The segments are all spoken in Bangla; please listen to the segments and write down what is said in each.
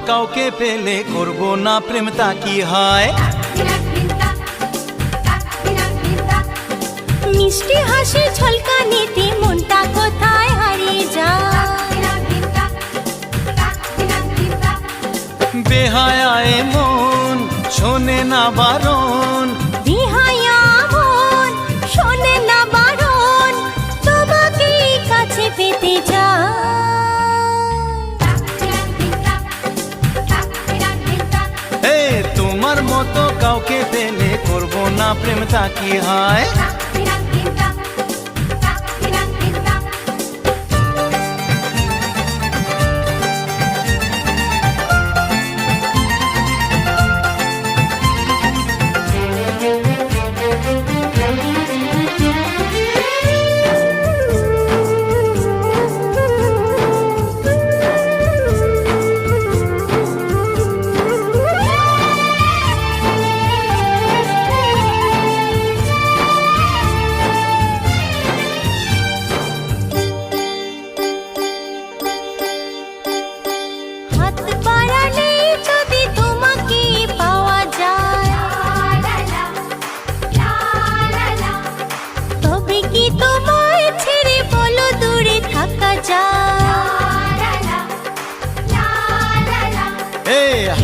কাউকে পেলে করব না প্রেম, তা কি হয়? মিষ্টি হাসি ঝলকানিতে মনটা কোথায় হারিয়ে যায়। বেহায়ায় মন শোনে না বারণ, বেহায়া মন শোনে না বারণ, তোমাকে কাছে পেতে চায়। তোমার মতো কাউকে পেলে করব না প্রেম, তা কি হয়?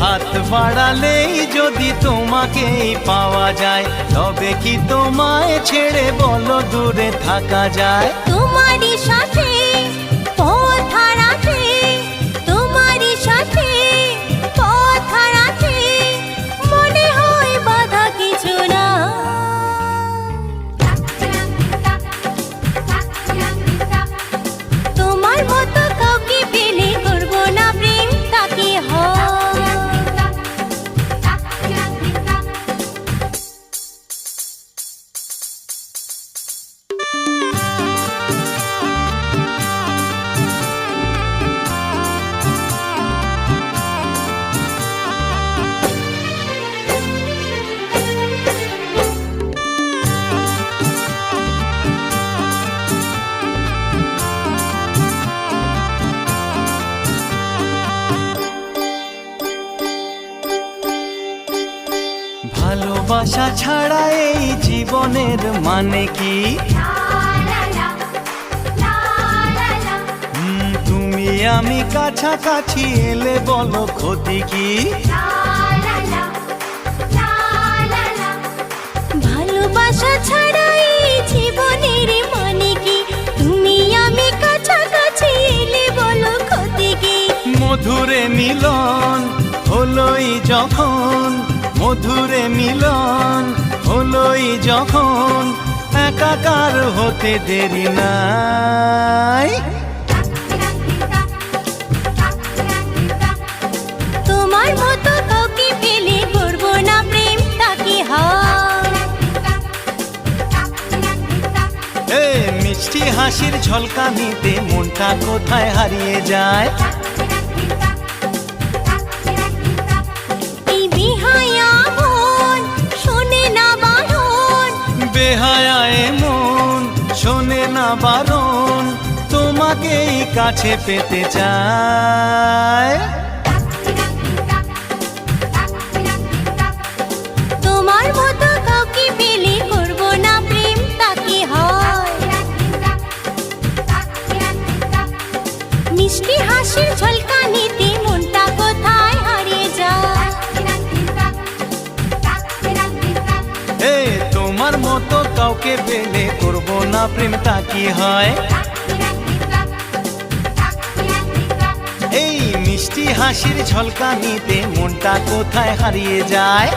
হাত বাড়ালেই যদি তোমাকেই পাওয়া যায়, তবে কি তোমায় ছেড়ে বলো দূরে থাকা যায়? তোমারই সাথে পথ হারাতে, তোমারই সাথে পথ হারাতে মনে হয় বাধা কিছু না। তোমার মতো কাউকে পেলে করব না প্রেম, তা কি হয়? ভালোবাসা ছাড়া এই জীবনের মানে কি? তুমি আমি কাছাকাছি এলে বলো ক্ষতি কি? ভালোবাসা ছাড়া এই জীবনের মানে কি? তুমি আমি কাছাকাছি এলে বলো ক্ষতি কি? মধুরে মিলন হলোই যখন, মধুরে মিলন হলোই যখন, একাকার হতে দেরি নাই। তোমার মতো কাউকে পেলে করব না প্রেম, তা কি হয়? মিষ্টি হাসির ঝলকানিতে মনটা কোথায় হারিয়ে যায়? বেহায়ায় মন শোনে না বারণ, তোমাকেই কাছে পেতে চায়। তোমার মতো কাউকে পেলে করব না প্রেম, তা কি হয়? মিষ্টি হাসির ঝলকানিতে মনটা কোথায় হারিয়ে যায়। তোমার মতো কাউকে পেলে করব না প্রেম, তা কি হয়? এই মিষ্টি হাসির ঝলকানিতে মনটা কোথায় হারিয়ে যায়।